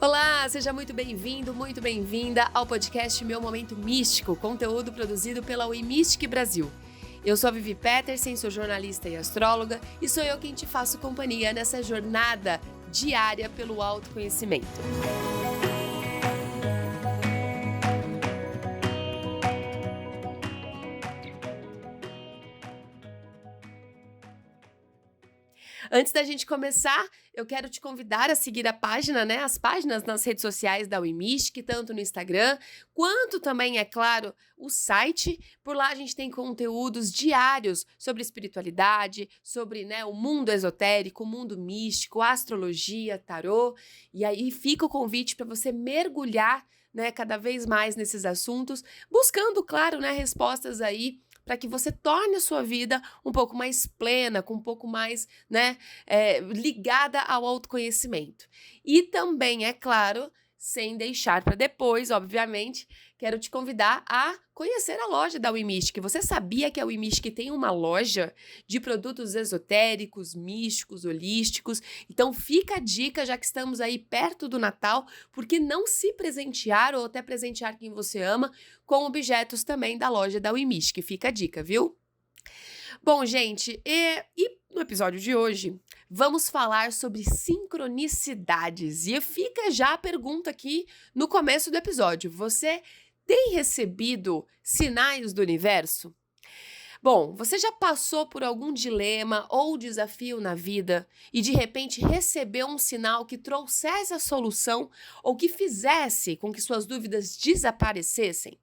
Olá, seja muito bem-vindo, muito bem-vinda ao podcast Meu Momento Místico, conteúdo produzido pela WeMystic Brasil. Eu sou a Vivi Petersen, sou jornalista e astróloga e sou eu quem te faço companhia nessa jornada diária pelo autoconhecimento. Antes da gente começar, eu quero te convidar a seguir a página, as páginas nas redes sociais da WeMystic, tanto no Instagram, quanto também, é claro, o site. Por lá a gente tem conteúdos diários sobre espiritualidade, sobre o mundo esotérico, o mundo místico, astrologia, tarô. E aí fica o convite para você mergulhar cada vez mais nesses assuntos, buscando, claro, respostas aí para que você torne a sua vida um pouco mais plena, com um pouco mais, ligada ao autoconhecimento. E também, é claro, sem deixar para depois, obviamente, quero te convidar a conhecer a loja da WeMystic. Você sabia que a WeMystic tem uma loja de produtos esotéricos, místicos, holísticos? Então fica a dica, já que estamos aí perto do Natal, porque não se presentear ou até presentear quem você ama com objetos também da loja da WeMystic. Fica a dica, viu? Bom, gente, e no episódio de hoje, vamos falar sobre sincronicidades. E fica já a pergunta aqui no começo do episódio. Você tem recebido sinais do universo? Bom, você já passou por algum dilema ou desafio na vida e de repente recebeu um sinal que trouxesse a solução ou que fizesse com que suas dúvidas desaparecessem?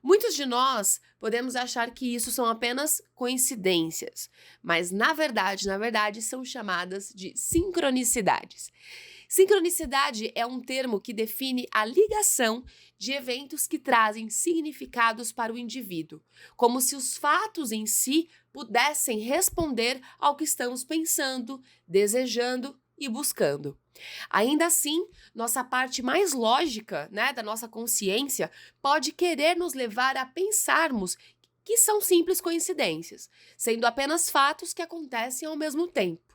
Muitos de nós podemos achar que isso são apenas coincidências, mas na verdade são chamadas de sincronicidades. Sincronicidade é um termo que define a ligação de eventos que trazem significados para o indivíduo, como se os fatos em si pudessem responder ao que estamos pensando, desejando e buscando. Ainda assim, nossa parte mais lógica, da nossa consciência, pode querer nos levar a pensarmos que são simples coincidências, sendo apenas fatos que acontecem ao mesmo tempo.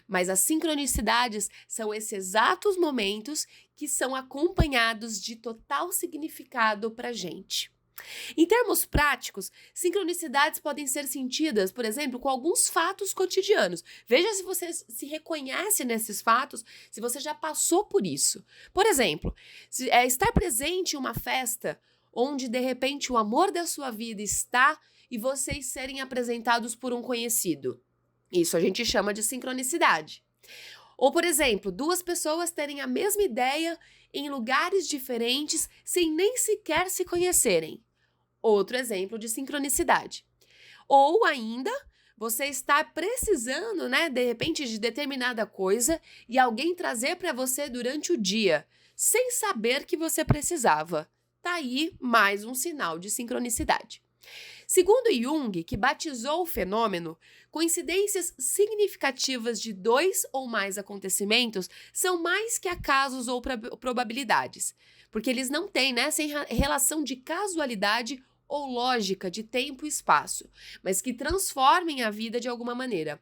Mas as sincronicidades são esses exatos momentos que são acompanhados de total significado para a gente. Em termos práticos, sincronicidades podem ser sentidas, por exemplo, com alguns fatos cotidianos. Veja se você se reconhece nesses fatos, se você já passou por isso. Por exemplo, estar presente em uma festa onde, de repente, o amor da sua vida está e vocês serem apresentados por um conhecido. Isso a gente chama de sincronicidade. Ou, por exemplo, duas pessoas terem a mesma ideia em lugares diferentes sem nem sequer se conhecerem. Outro exemplo de sincronicidade. Ou ainda, você está precisando, de repente, de determinada coisa e alguém trazer para você durante o dia, sem saber que você precisava. Tá aí mais um sinal de sincronicidade. Segundo Jung, que batizou o fenômeno, coincidências significativas de dois ou mais acontecimentos são mais que acasos ou probabilidades, porque eles não têm sem relação de casualidade ou lógica de tempo e espaço, mas que transformem a vida de alguma maneira.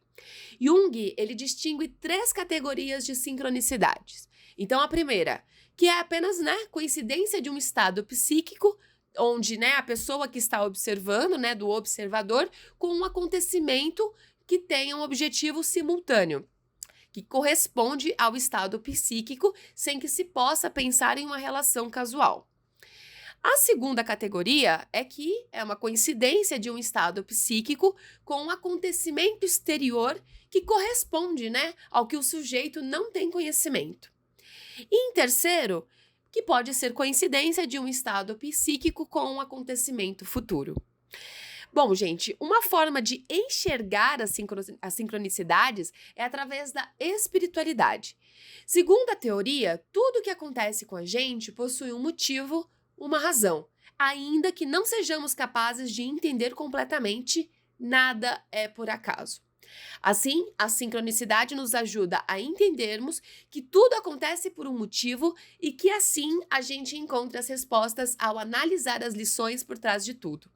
Jung, ele distingue 3 categorias de sincronicidades. Então, a primeira, que é apenas coincidência de um estado psíquico, onde a pessoa que está observando, do observador, com um acontecimento que tenha um objetivo simultâneo, que corresponde ao estado psíquico, sem que se possa pensar em uma relação casual. A segunda categoria é que é uma coincidência de um estado psíquico com um acontecimento exterior que corresponde, ao que o sujeito não tem conhecimento. E em terceiro, que pode ser coincidência de um estado psíquico com um acontecimento futuro. Bom, gente, uma forma de enxergar as sincronicidades é através da espiritualidade. Segundo a teoria, tudo que acontece com a gente possui um motivo, uma razão. Ainda que não sejamos capazes de entender completamente, nada é por acaso. Assim, a sincronicidade nos ajuda a entendermos que tudo acontece por um motivo e que assim a gente encontra as respostas ao analisar as lições por trás de tudo.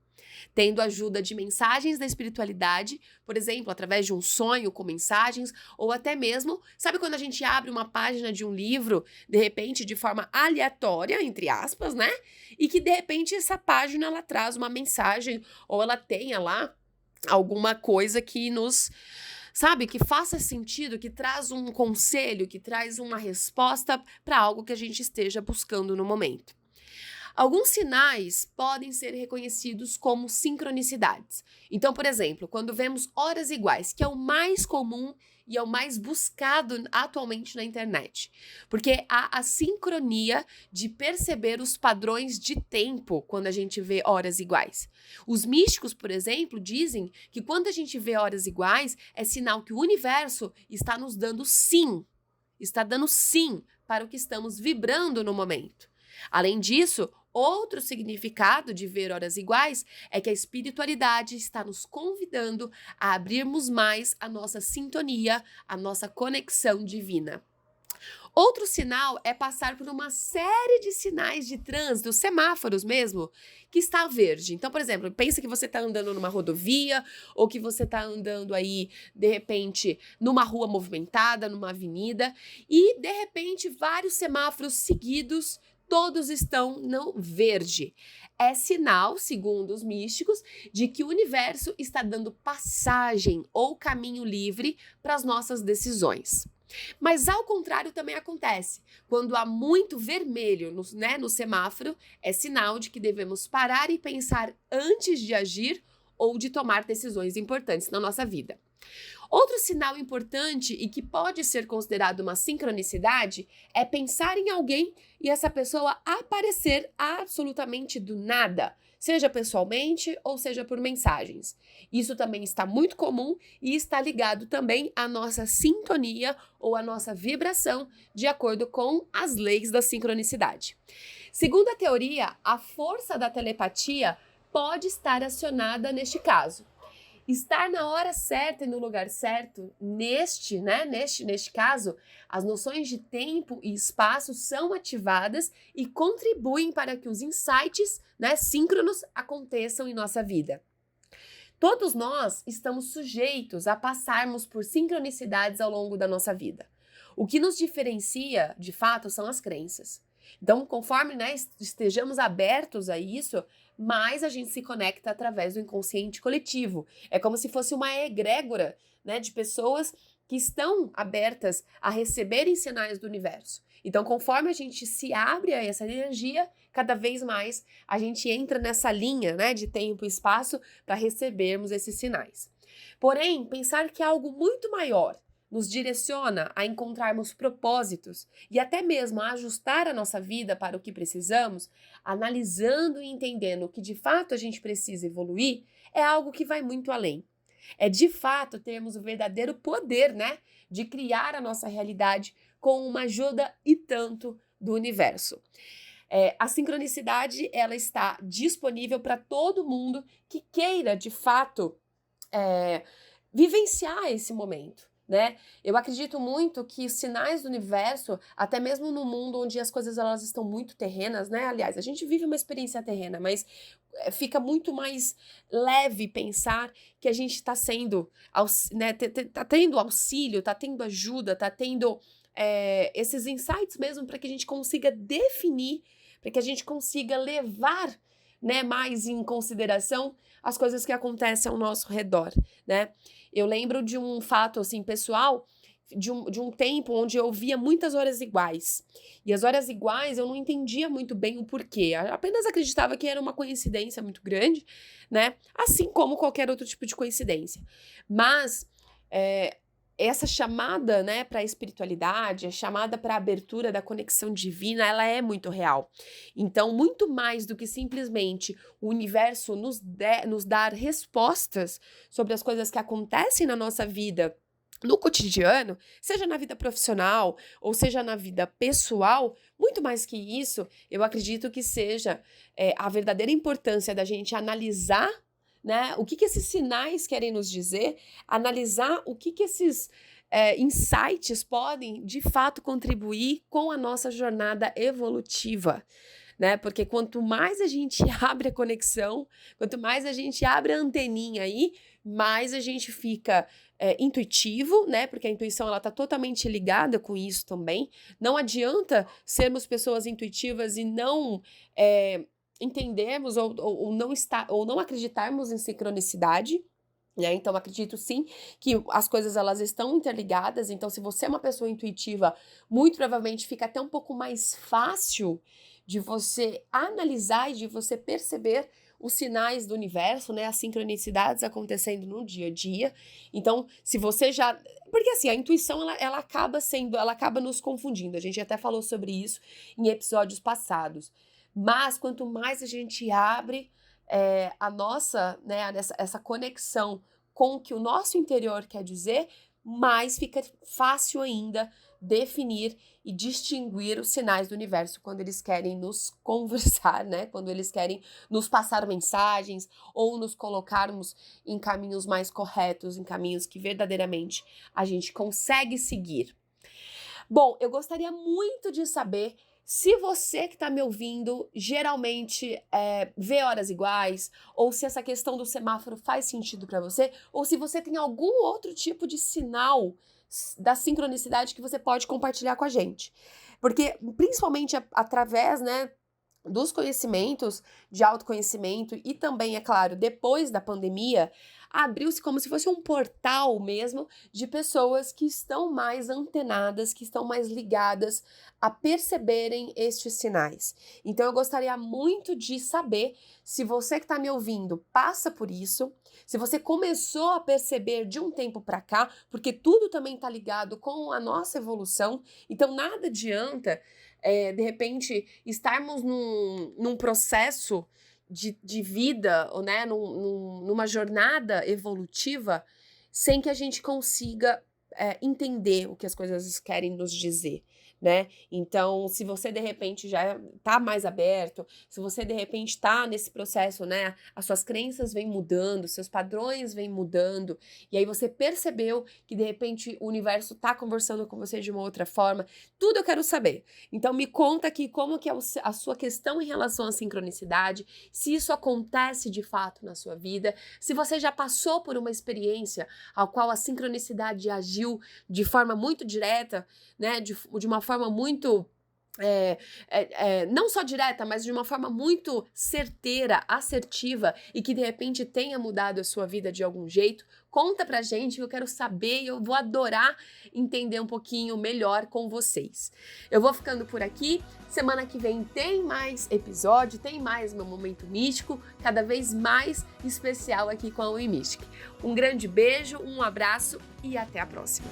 tendo ajuda de mensagens da espiritualidade, por exemplo, através de um sonho com mensagens, ou até mesmo, sabe quando a gente abre uma página de um livro, de repente, de forma aleatória, entre aspas, né? E que, de repente, essa página, ela traz uma mensagem, ou ela tenha lá alguma coisa que nos, sabe, que faça sentido, que traz um conselho, que traz uma resposta para algo que a gente esteja buscando no momento. Alguns sinais podem ser reconhecidos como sincronicidades. Então, por exemplo, quando vemos horas iguais, que é o mais comum e é o mais buscado atualmente na internet, porque há a sincronia de perceber os padrões de tempo quando a gente vê horas iguais. Os místicos, por exemplo, dizem que quando a gente vê horas iguais, é sinal que o universo está nos dando sim, está dando sim para o que estamos vibrando no momento. Além disso, outro significado de ver horas iguais é que a espiritualidade está nos convidando a abrirmos mais a nossa sintonia, a nossa conexão divina. Outro sinal é passar por uma série de sinais de trânsito, semáforos mesmo, que está verde. Então, por exemplo, pensa que você está andando numa rodovia ou que você está andando aí, de repente, numa rua movimentada, numa avenida, e, de repente, vários semáforos seguidos todos estão no verde. É sinal, segundo os místicos, de que o universo está dando passagem ou caminho livre para as nossas decisões. Mas ao contrário também acontece. Quando há muito vermelho no semáforo, é sinal de que devemos parar e pensar antes de agir ou de tomar decisões importantes na nossa vida. Outro sinal importante e que pode ser considerado uma sincronicidade é pensar em alguém e essa pessoa aparecer absolutamente do nada, seja pessoalmente ou seja por mensagens. Isso também está muito comum e está ligado também à nossa sintonia ou à nossa vibração, de acordo com as leis da sincronicidade. Segundo a teoria, a força da telepatia pode estar acionada neste caso. Estar na hora certa e no lugar certo, neste caso, as noções de tempo e espaço são ativadas e contribuem para que os insights, síncronos aconteçam em nossa vida. Todos nós estamos sujeitos a passarmos por sincronicidades ao longo da nossa vida. O que nos diferencia, de fato, são as crenças. Então, conforme estejamos abertos a isso, mais a gente se conecta através do inconsciente coletivo. É como se fosse uma egrégora, de pessoas que estão abertas a receberem sinais do universo. Então, conforme a gente se abre a essa energia, cada vez mais a gente entra nessa linha, de tempo e espaço para recebermos esses sinais. Porém, pensar que algo muito maior nos direciona a encontrarmos propósitos e até mesmo a ajustar a nossa vida para o que precisamos, analisando e entendendo o que de fato a gente precisa evoluir, é algo que vai muito além. É de fato termos o verdadeiro poder, de criar a nossa realidade com uma ajuda e tanto do universo. A sincronicidade, ela está disponível para todo mundo que queira, de fato, vivenciar esse momento. Eu acredito muito que os sinais do universo, até mesmo no mundo onde as coisas elas estão muito terrenas, Aliás, a gente vive uma experiência terrena, mas fica muito mais leve pensar que a gente está sendo, tá tendo auxílio, tá tendo ajuda, tá tendo esses insights mesmo para que a gente consiga definir, para que a gente consiga levar mais em consideração as coisas que acontecem ao nosso redor, Eu lembro de um fato, assim, pessoal, de um tempo onde eu via muitas horas iguais. E as horas iguais eu não entendia muito bem o porquê. Apenas acreditava que era uma coincidência muito grande, Assim como qualquer outro tipo de coincidência. Mas essa chamada, para a espiritualidade, a chamada para a abertura da conexão divina, ela é muito real. Então, muito mais do que simplesmente o universo nos dar respostas sobre as coisas que acontecem na nossa vida, no cotidiano, seja na vida profissional ou seja na vida pessoal, muito mais que isso, eu acredito que seja a verdadeira importância da gente analisar o que esses sinais querem nos dizer, analisar o que esses insights podem, de fato, contribuir com a nossa jornada evolutiva, né? Porque quanto mais a gente abre a conexão, quanto mais a gente abre a anteninha aí, mais a gente fica intuitivo, né? Porque a intuição, ela tá totalmente ligada com isso também. Não adianta sermos pessoas intuitivas e não entendermos ou não acreditarmos em sincronicidade, né? Então, acredito sim que as coisas elas estão interligadas. Então, se você é uma pessoa intuitiva, muito provavelmente fica até um pouco mais fácil de você analisar e de você perceber os sinais do universo, né? As sincronicidades acontecendo no dia a dia. Então, se você já... Porque assim, a intuição, ela acaba nos confundindo. A gente até falou sobre isso em episódios passados. Mas, quanto mais a gente abre a nossa, né, essa conexão com o que o nosso interior quer dizer, mais fica fácil ainda definir e distinguir os sinais do universo quando eles querem nos conversar, né? Quando eles querem nos passar mensagens ou nos colocarmos em caminhos mais corretos, em caminhos que verdadeiramente a gente consegue seguir. Bom, eu gostaria muito de saber se você que está me ouvindo geralmente vê horas iguais, ou se essa questão do semáforo faz sentido para você, ou se você tem algum outro tipo de sinal da sincronicidade que você pode compartilhar com a gente. Porque, principalmente através, né, dos conhecimentos, de autoconhecimento e também, é claro, depois da pandemia, abriu-se como se fosse um portal mesmo de pessoas que estão mais antenadas, que estão mais ligadas a perceberem estes sinais. Então, eu gostaria muito de saber se você que está me ouvindo passa por isso, se você começou a perceber de um tempo para cá, porque tudo também está ligado com a nossa evolução, então nada adianta de repente, estarmos num processo de vida, ou, né, numa jornada evolutiva, sem que a gente consiga entender o que as coisas querem nos dizer, né? Então, se você, de repente, já tá mais aberto, se você, de repente, tá nesse processo, né? As suas crenças vêm mudando, seus padrões vêm mudando, e aí você percebeu que, de repente, o universo tá conversando com você de uma outra forma, tudo eu quero saber. Então, me conta aqui como que é a sua questão em relação à sincronicidade, se isso acontece de fato na sua vida, se você já passou por uma experiência ao qual a sincronicidade agiu de forma muito direta, né, de uma forma muito, não só direta, mas de uma forma muito certeira, assertiva, e que de repente tenha mudado a sua vida de algum jeito. Conta pra gente, eu quero saber e eu vou adorar entender um pouquinho melhor com vocês. Eu vou ficando por aqui, semana que vem tem mais episódio, tem mais meu Momento Místico, cada vez mais especial aqui com a Oi Mystic. Um grande beijo, um abraço e até a próxima!